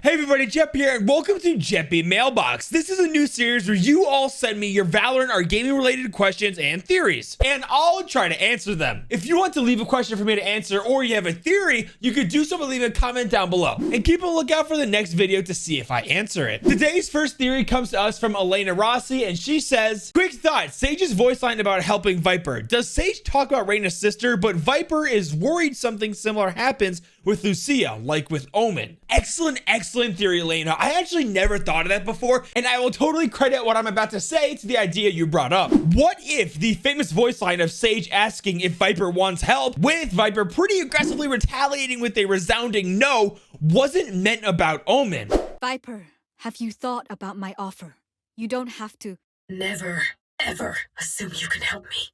Hey everybody, Jepp here, and welcome to Jeppy Mailbox. This is a new series where you all send me your Valorant or gaming related questions and theories, and I'll try to answer them. If you want to leave a question for me to answer, or you have a theory, you could do so by leaving a comment down below, and keep a lookout for the next video to see if I answer it. Today's first theory comes to us from Elena Rossi, and she says, quick thought, Sage's voice line about helping Viper. Does Sage talk about Reyna's sister, but Viper is worried something similar happens with Lucia, like with Omen? Excellent theory, Elena. I actually never thought of that before, and I will totally credit what I'm about to say to the idea you brought up. What if the famous voice line of Sage asking if Viper wants help, with Viper pretty aggressively retaliating with a resounding no, wasn't meant about Omen? Viper, have you thought about my offer? You don't have to. Never, ever assume you can help me.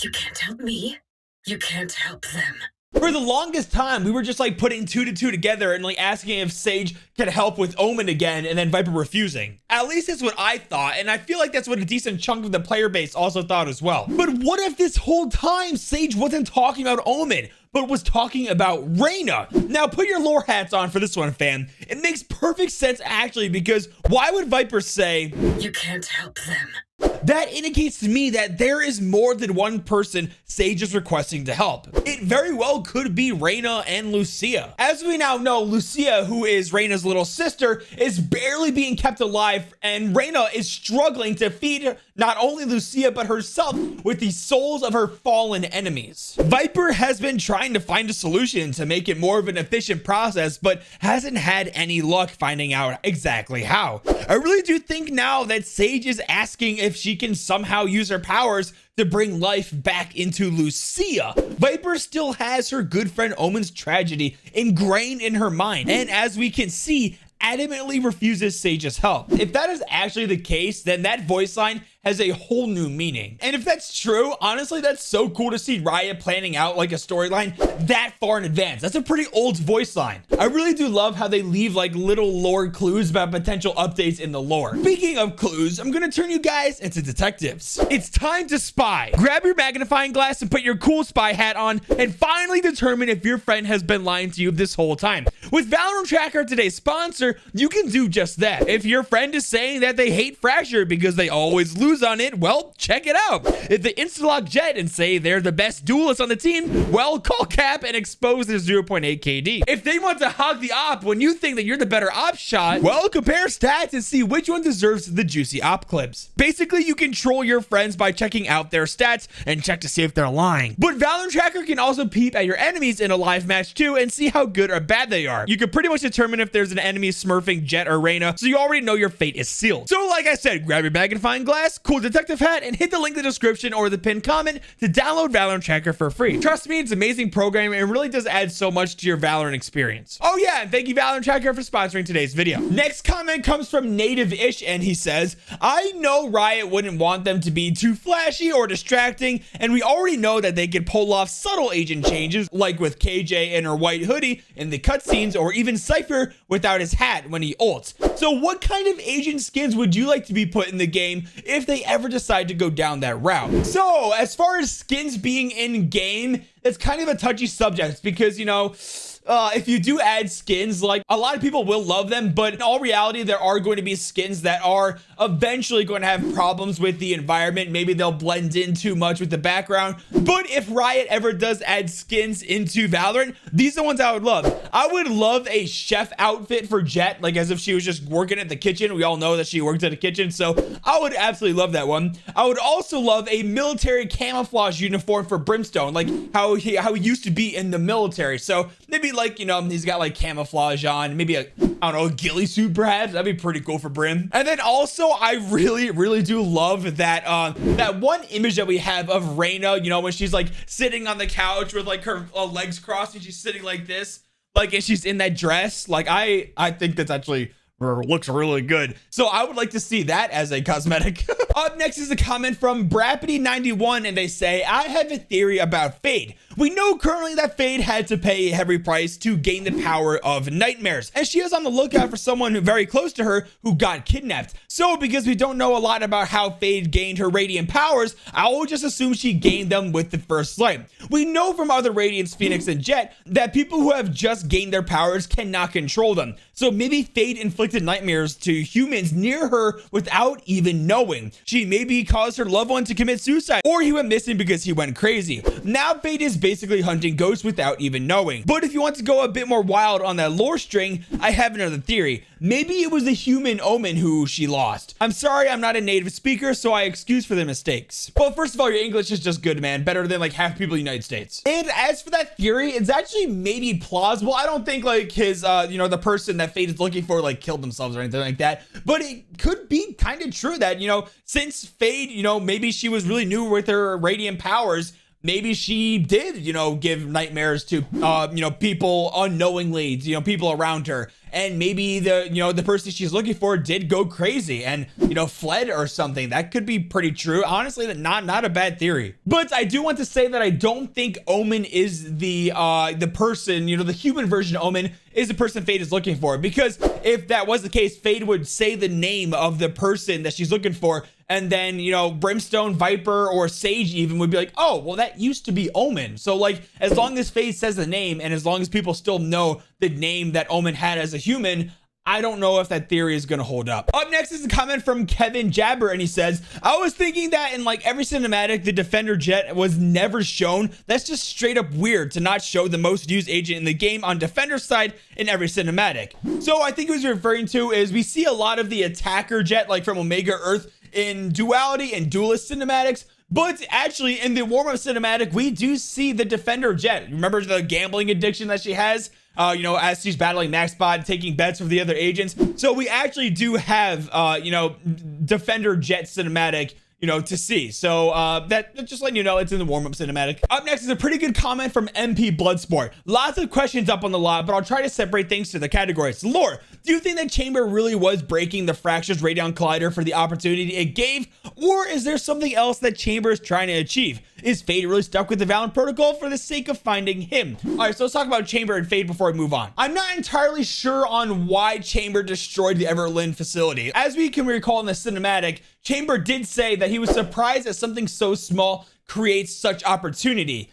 You can't help me. You can't help them. For the longest time, we were just like putting 2 to 2 together and like asking if Sage could help with Omen again, and then Viper refusing. At least that's what I thought, and I feel like that's what a decent chunk of the player base also thought as well. But what if this whole time Sage wasn't talking about Omen, but was talking about Reyna? Now put your lore hats on for this one, fam. It makes perfect sense actually, because why would Viper say, you can't help them? That indicates to me that there is more than one person Sage is requesting to help. It very well could be Reyna and Lucia. As we now know, Lucia, who is Reyna's little sister, is barely being kept alive, and Reyna is struggling to feed not only Lucia but herself with the souls of her fallen enemies. Viper has been trying to find a solution to make it more of an efficient process, but hasn't had any luck finding out exactly how. I really do think now that Sage is asking if she can somehow use her powers to bring life back into Lucia. Viper still has her good friend Omen's tragedy ingrained in her mind, and as we can see, adamantly refuses Sage's help. If that is actually the case, then that voice line has a whole new meaning. And if that's true, honestly, that's so cool to see Riot planning out like a storyline that far in advance. That's a pretty old voice line. I really do love how they leave like little lore clues about potential updates in the lore. Speaking of clues, I'm gonna turn you guys into detectives. It's time to spy. Grab your magnifying glass and put your cool spy hat on and finally determine if your friend has been lying to you this whole time. With Valorant Tracker, today's sponsor, you can do just that. If your friend is saying that they hate Fracture because they always lose on it, well, check it out. If they insta-lock Jet and say they're the best duelist on the team, well, call Cap and expose their 0.8 KD. If they want to hog the op when you think that you're the better op shot, well, compare stats and see which one deserves the juicy op clips. Basically, you can troll your friends by checking out their stats and check to see if they're lying. But Valorant Tracker can also peep at your enemies in a live match too and see how good or bad they are. You can pretty much determine if there's an enemy smurfing Jet or Reyna, so you already know your fate is sealed. So like I said, grab your magnifying glass, cool detective hat, and hit the link in the description or the pinned comment to download Valorant Tracker for free. Trust me, it's an amazing program and really does add so much to your Valorant experience. Oh yeah, and thank you Valorant Tracker for sponsoring today's video. Next comment comes from Native-ish, and he says, I know Riot wouldn't want them to be too flashy or distracting, and we already know that they can pull off subtle agent changes, like with KJ and her white hoodie in the cutscenes, or even Cypher without his hat when he ults. So what kind of agent skins would you like to be put in the game if they ever decide to go down that route? So as far as skins being in game, it's kind of a touchy subject because, you know, if you do add skins, like a lot of people will love them, but in all reality, there are going to be skins that are eventually going to have problems with the environment. Maybe they'll blend in too much with the background. But if Riot ever does add skins into Valorant, these are the ones I would love. I would love a chef outfit for Jet, like as if she was just working at the kitchen. We all know that she worked at the kitchen, so I would absolutely love that one. I would also love a military camouflage uniform for Brimstone, like how he used to be in the military. So maybe like, you know, he's got like camouflage on, maybe a, I don't know, a ghillie suit perhaps. That'd be pretty cool for Brim. And then also I really do love that that one image that we have of Reyna, you know, when she's like sitting on the couch with like her legs crossed and she's sitting like this, like, and she's in that dress. Like I think that's actually looks really good. So I would like to see that as a cosmetic. Up next is a comment from Brappity91, and they say, I have a theory about Fade. We know currently that Fade had to pay a heavy price to gain the power of nightmares, and she is on the lookout for someone very close to her who got kidnapped. So because we don't know a lot about how Fade gained her radiant powers, I will just assume she gained them with the first light. We know from other Radiants, Phoenix and Jet, that people who have just gained their powers cannot control them. So maybe Fade inflicted nightmares to humans near her without even knowing. She maybe caused her loved one to commit suicide, or he went missing because he went crazy. Now Fade is basically hunting ghosts without even knowing. But if you want to go a bit more wild on that lore string, I have another theory. Maybe it was the human Omen who she lost. I'm sorry, I'm not a native speaker, so I excuse for the mistakes. Well, first of all, your English is just good, man. Better than like half people in the United States. And as for that theory, it's actually maybe plausible. I don't think like his, the person that Fade is looking for like killed themselves or anything like that. But it could be kind of true that, since Fade, maybe she was really new with her radiant powers. Maybe she did, give nightmares to, people unknowingly, people around her. And maybe the person she's looking for did go crazy and, fled or something. That could be pretty true. Honestly, not a bad theory. But I do want to say that I don't think Omen is the person, the human version of Omen is the person Fade is looking for. Because if that was the case, Fade would say the name of the person that she's looking for. And then, Brimstone, Viper, or Sage even would be like, oh, well, that used to be Omen. So, like, as long as Fade says the name and as long as people still know the name that Omen had as a human, I don't know if that theory is going to hold up. Up next is a comment from Kevin Jabber, and he says, I was thinking that in like every cinematic, the Defender Jet was never shown. That's just straight up weird to not show the most used agent in the game on Defender side in every cinematic. So I think what he's referring to is we see a lot of the Attacker Jet, like from Omega Earth, in Duality and Duelist cinematics. But actually, in the warm-up cinematic, we do see the Defender Jet. Remember the gambling addiction that she has? As she's battling MaxBot, taking bets with the other agents. So we actually do have, Defender Jet cinematic, to see. So that just letting you know it's in the warm-up cinematic. Up next is a pretty good comment from MP Bloodsport. Lots of questions up on the lot, but I'll try to separate things to the categories. Lore, do you think that Chamber really was breaking the Fractures Radeon Collider for the opportunity it gave? Or is there something else that Chamber is trying to achieve? Is Fade really stuck with the Valorant protocol for the sake of finding him? All right, so let's talk about Chamber and Fade before we move on. I'm not entirely sure on why Chamber destroyed the Everlyn facility. As we can recall in the cinematic, Chamber did say that he was surprised that something so small creates such opportunity.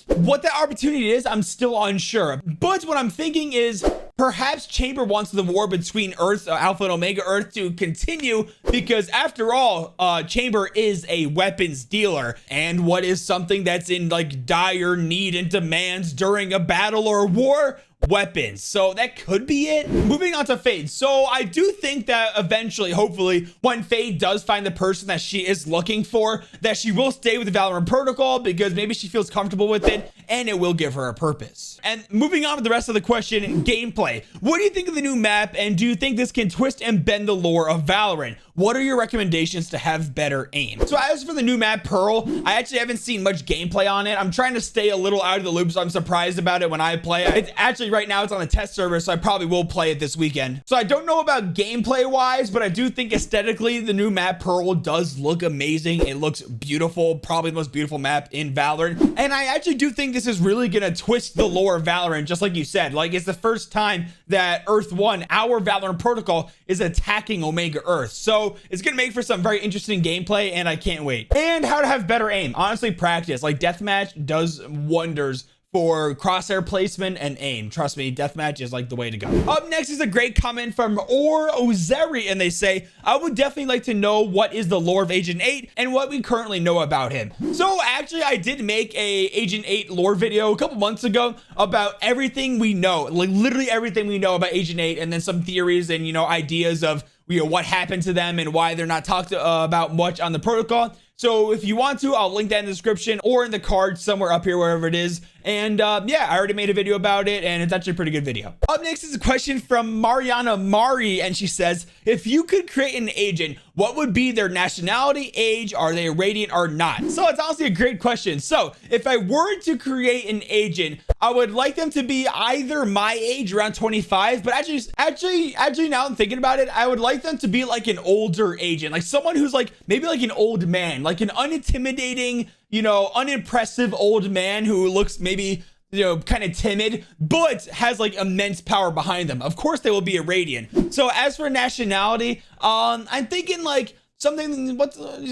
What that opportunity is, I'm still unsure. But what I'm thinking is perhaps Chamber wants the war between Earth, Alpha and Omega Earth to continue because after all, Chamber is a weapons dealer. And what is something that's in like dire need and demands during a battle or war? Weapons. So that could be it. Moving on to Fade. So I do think that eventually, hopefully, when Fade does find the person that she is looking for, that she will stay with the Valorant protocol because maybe she feels comfortable with it and it will give her a purpose. And moving on to the rest of the question, gameplay. What do you think of the new map and do you think this can twist and bend the lore of Valorant? What are your recommendations to have better aim? So as for the new map Pearl, I actually haven't seen much gameplay on it. I'm trying to stay a little out of the loop, so I'm surprised about it when I play it. It's actually right now it's on the test server, so I probably will play it this weekend. So I don't know about gameplay wise, but I do think aesthetically the new map Pearl does look amazing. It looks beautiful, probably the most beautiful map in Valorant. And I actually do think this is really gonna twist the lore of Valorant, just like you said. Like it's the first time that Earth 1, our Valorant protocol, is attacking Omega Earth. So it's gonna make for some very interesting gameplay and I can't wait. And how to have better aim. Honestly, practice. Like deathmatch does wonders for crosshair placement and aim. Trust me, deathmatch is like the way to go. Up next is a great comment from Ozeri, and they say, I would definitely like to know what is the lore of Agent 8 and what we currently know about him. So actually, I did make a Agent 8 lore video a couple months ago about everything we know, like literally everything we know about Agent 8, and then some theories and, ideas of, what happened to them and why they're not talked about much on the protocol. So if you want to, I'll link that in the description or in the card somewhere up here, wherever it is. And yeah, I already made a video about it and it's actually a pretty good video. Up next is a question from Mariana Mari, and she says, if you could create an agent, What would be their nationality, age, are they radiant or not? So it's honestly a great question. So if I were to create an agent, I would like them to be either my age, around 25, but actually now I'm thinking about it, I would like them to be like an older agent, like someone who's like maybe like an old man, like an unintimidating, you know, unimpressive old man who looks maybe, you know, kind of timid, but has like immense power behind them. Of course they will be a radiant. So as for nationality, I'm thinking like something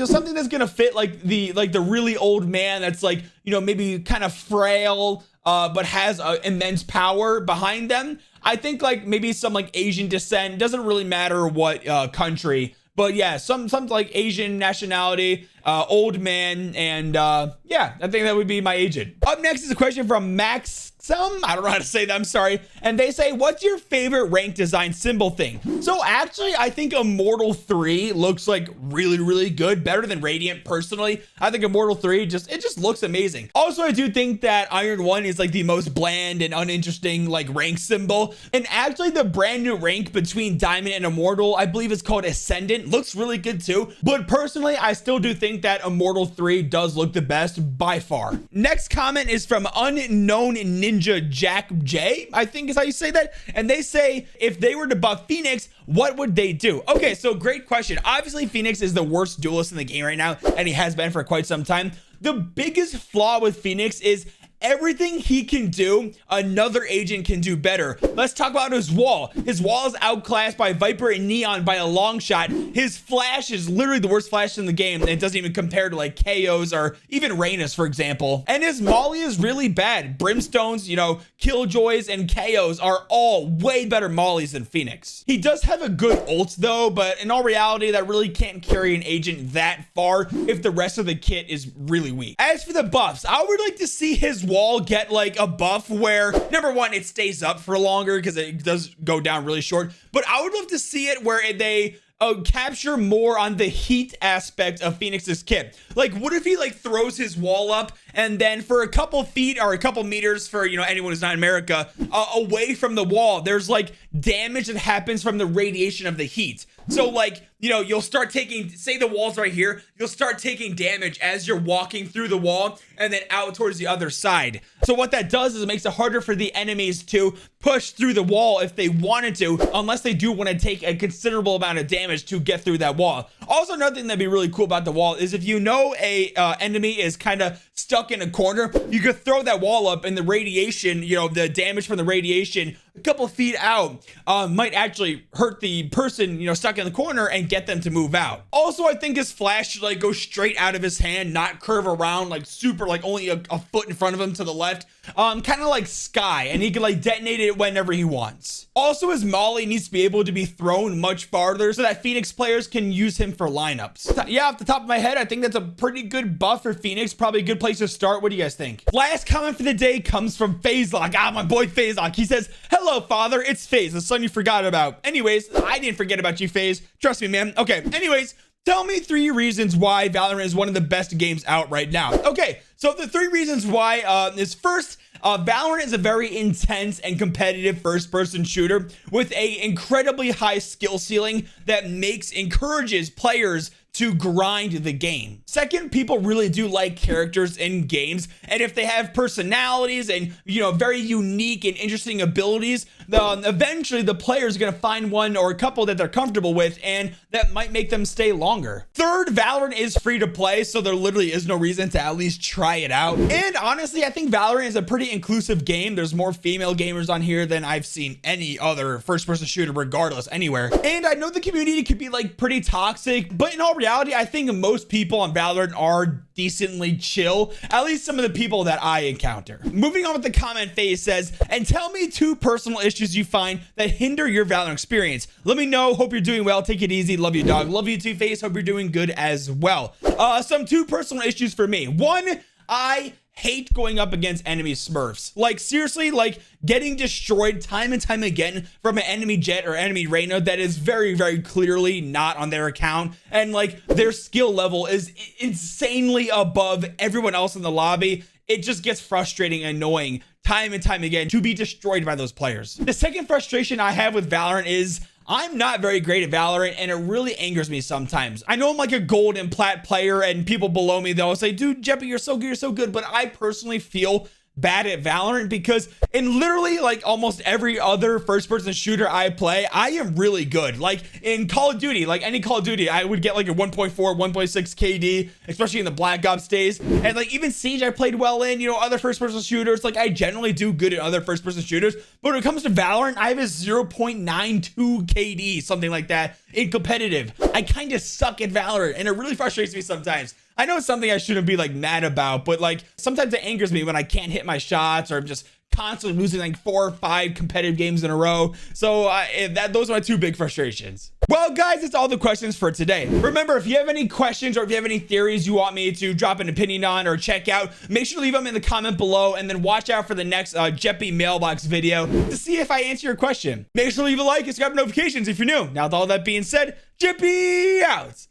something that's gonna fit like the really old man that's like, you know, maybe kind of frail, but has immense power behind them. I think like maybe some like Asian descent, doesn't really matter what country, but yeah, some like Asian nationality, old man, and yeah, I think that would be my agent. Up next is a question from Max. I don't know how to say that, I'm sorry. And they say, what's your favorite rank design symbol thing? So actually, I think Immortal 3 looks like really good, better than Radiant personally. I think Immortal 3 just looks amazing. Also, I do think that Iron 1 is like the most bland and uninteresting like rank symbol. And actually the brand new rank between Diamond and Immortal, I believe it's called Ascendant, looks really good too. But personally, I still do think that Immortal 3 does look the best by far. Next comment is from Unknown Ninja Jack J, I think is how you say that. And they say, if they were to buff Phoenix, what would they do? Okay, so great question. Obviously, Phoenix is the worst duelist in the game right now, and he has been for quite some time. The biggest flaw with Phoenix is everything he can do, another agent can do better. Let's talk about his wall. His wall is outclassed by Viper and Neon by a long shot. His flash is literally the worst flash in the game, and it doesn't even compare to like KO's or even Reyna's, for example. And his molly is really bad. Brimstones, you know, Killjoys and KO's are all way better mollies than Phoenix. He does have a good ult though, but in all reality, that really can't carry an agent that far if the rest of the kit is really weak. As for the buffs, I would like to see his wall get like a buff where, number one, it stays up for longer because it does go down really short, but I would love to see it where they capture more on the heat aspect of Phoenix's kit. Like, what if he like throws his wall up and then for a couple feet or a couple meters, for, you know, anyone who's not in America, away from the wall, there's like damage that happens from the radiation of the heat. So like, you know, you'll start taking, say the wall's right here, you'll start taking damage as you're walking through the wall and then out towards the other side. So what that does is it makes it harder for the enemies to push through the wall if they wanted to, unless they do want to take a considerable amount of damage to get through that wall. Also, another thing that'd be really cool about the wall is if you know a enemy is kind of stuck in a corner, you could throw that wall up and the radiation, you know, the damage from the radiation a couple feet out might actually hurt the person, you know, stuck in the corner and get them to move out. Also, I think his flash should like go straight out of his hand, not curve around like super, like only a foot in front of him to the left. Kind of like Sky, and he can like detonate it whenever he wants. Also, his molly needs to be able to be thrown much farther so that Phoenix players can use him for lineups. Yeah, off the top of my head, I think that's a pretty good buff for Phoenix. Probably a good place to start. What do you guys think? Last comment for the day comes from FazeLock. My boy FazeLock. He says, hello, father. It's FaZe, the son you forgot about. Anyways, I didn't forget about you, FaZe. Trust me, man. Okay, anyways, tell me 3 reasons why Valorant is one of the best games out right now. Okay, so the 3 reasons why is first, Valorant is a very intense and competitive first-person shooter with a incredibly high skill ceiling that encourages players to grind the game. Second, people really do like characters in games, and if they have personalities and, you know, very unique and interesting abilities, eventually the player is going to find one or a couple that they're comfortable with, and that might make them stay longer. Third, Valorant is free to play, so there literally is no reason to at least try it out. And honestly, I think Valorant is a pretty inclusive game. There's more female gamers on here than I've seen any other first-person shooter, regardless, anywhere. And I know the community can be like pretty toxic, but in all reality, I think most people on Valorant are decently chill, at least some of the people that I encounter. Moving on with the comment, FaZe says, and tell me 2 personal issues you find that hinder your Valorant experience. Let me know. Hope you're doing well. Take it easy. Love you, dog. Love you too, FaZe. Hope you're doing good as well. Some 2 personal issues for me. One, I hate going up against enemy smurfs. Like, seriously, like getting destroyed time and time again from an enemy Jett or enemy Reyna that is very, very clearly not on their account, and like their skill level is insanely above everyone else in the lobby. It just gets frustrating and annoying time and time again to be destroyed by those players. The second frustration I have with Valorant is I'm not very great at Valorant, and it really angers me sometimes. I know I'm like a gold and plat player, and people below me, they'll say, dude, Jeppy, you're so good, you're so good. But I personally feel bad at Valorant because in literally like almost every other first person shooter I play, I am really good. Like in Call of Duty, like any Call of Duty, I would get like a 1.4, 1.6 KD, especially in the Black Ops days. And like even Siege, I played well in, you know, other first person shooters. Like I generally do good at other first person shooters. But when it comes to Valorant, I have a 0.92 KD, something like that in competitive. I kind of suck at Valorant, and it really frustrates me sometimes. I know it's something I shouldn't be like mad about, but like sometimes it angers me when I can't hit my shots, or I'm just constantly losing like 4 or 5 competitive games in a row. So those are my 2 big frustrations. Well, guys, that's all the questions for today. Remember, if you have any questions or if you have any theories you want me to drop an opinion on or check out, make sure to leave them in the comment below, and then watch out for the next Jeppy Mailbox video to see if I answer your question. Make sure to leave a like and subscribe notifications if you're new. Now, with all that being said, Jeppy out.